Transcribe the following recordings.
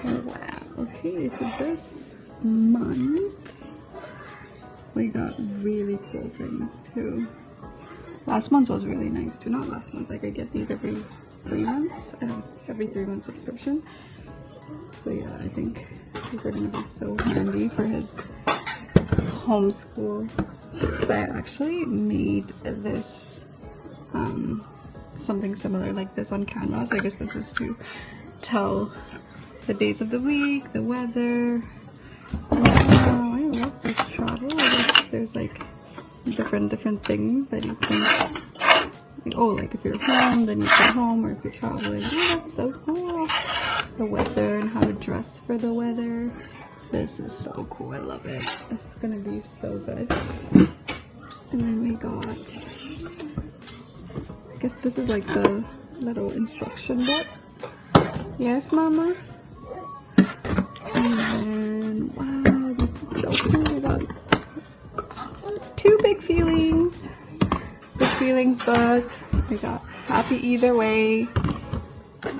Oh wow. Okay, so this month we got really cool things too. Last month was really nice too. Not last month, like I get these every 3 months. I have every 3 month subscription. So yeah, I think these are gonna be so handy for his homeschool. Because I actually made this something similar like this on Canva. So I guess this is to tell the days of the week, the weather. Wow, I love this travel. There's like different things that you can, oh, like if you're home, then you put home, or if you're traveling. Oh, that's so cool. The weather and how to dress for the weather. This is so cool. I love it. It's gonna be so good. And then we got, I guess this is like the little instruction book. Yes, Mama? And then, wow, this is so cool. We got 2 big feelings. Big feelings book. We got Happy Either Way.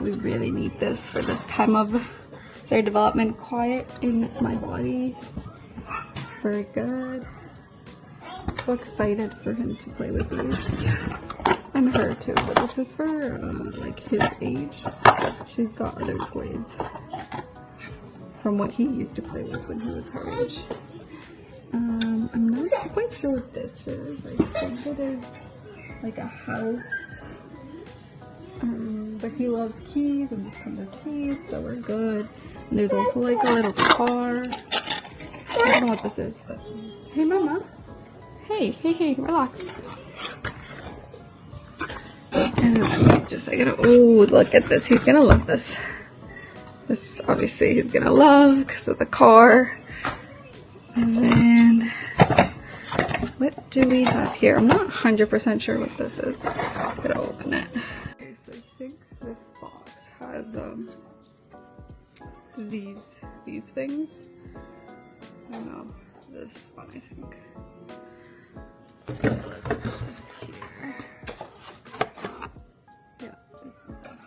We really need this for this time of their development. Quiet in my body. It's very good. So excited for him to play with these. And her too, but this is for like his age. She's got other toys from what he used to play with when he was her age. I'm not quite sure what this is. I think it is like a house. But he loves keys, and this comes with keys, so we're good. And there's also like a little car. I don't know what this is, but hey, Mama. Hey, relax. And I gotta, oh, look at this. He's gonna love this. This obviously he's gonna love because of the car. And then, what do we have here? I'm not 100% sure what this is. I'm gonna open it. Okay, so I think this box has these things. I don't know, this one I think. So this here. Yeah, this is this.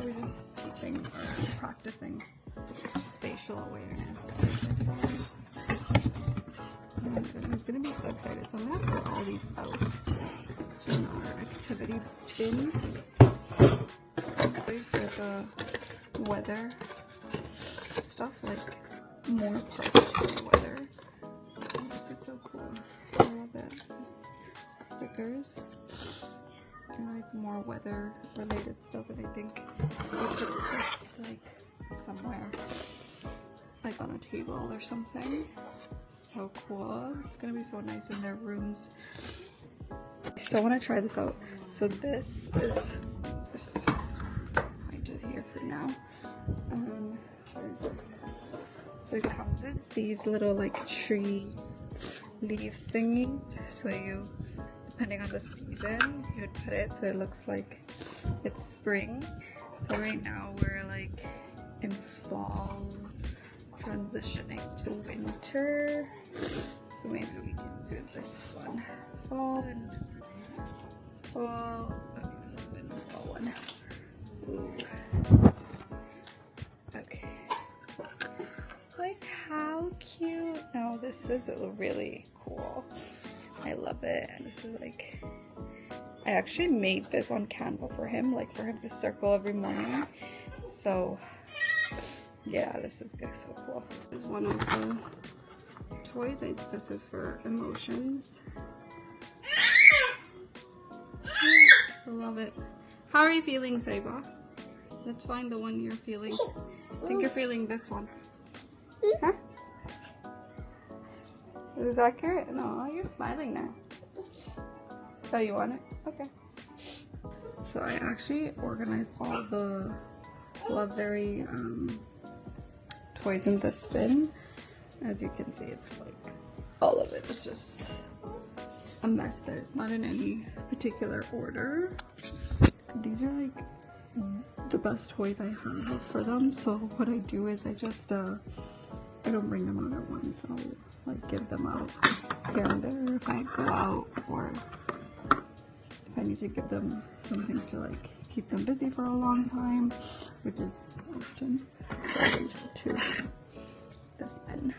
We're just teaching or practicing spatial awareness. And he's gonna be so excited. So I'm gonna put all these out in our activity bin for the weather stuff, like more parts for the weather. Oh, this is so cool. I love it. Just stickers and like more weather related stuff, and I think we put this like somewhere, like on a table or something. So cool. It's gonna be so nice in their rooms. So I want to try this out. So this is just I did here for now. Where is it? So it comes with these little like tree leaves thingies. So you, depending on the season, you would put it so it looks like it's spring. So right now we're like in fall, transitioning to winter. So maybe we can do this one. Fall and fall. Okay, let's do the fall one. Ooh. Okay. Like how cute. No, this is really cool. I love it. And this is like, I actually made this on Canva for him, like for him to circle every morning. So yeah, this is so cool. This is one of the toys. This is for emotions. I love it. How are you feeling, Saiba? Let's find the one you're feeling. I think you're feeling this one. Huh? Is that accurate? No, you're smiling now. Oh, you want it? Okay. So I actually organized all the Lovevery toys in this bin. As you can see, it's like all of it is just a mess. There's not in any particular order. These are like the best toys I have for them. So what I do is I just I don't bring them out at once. I'll like give them out here and there if I go out, or if I need to give them something to like keep them busy for a long time, which is often. So I'm going to this pen.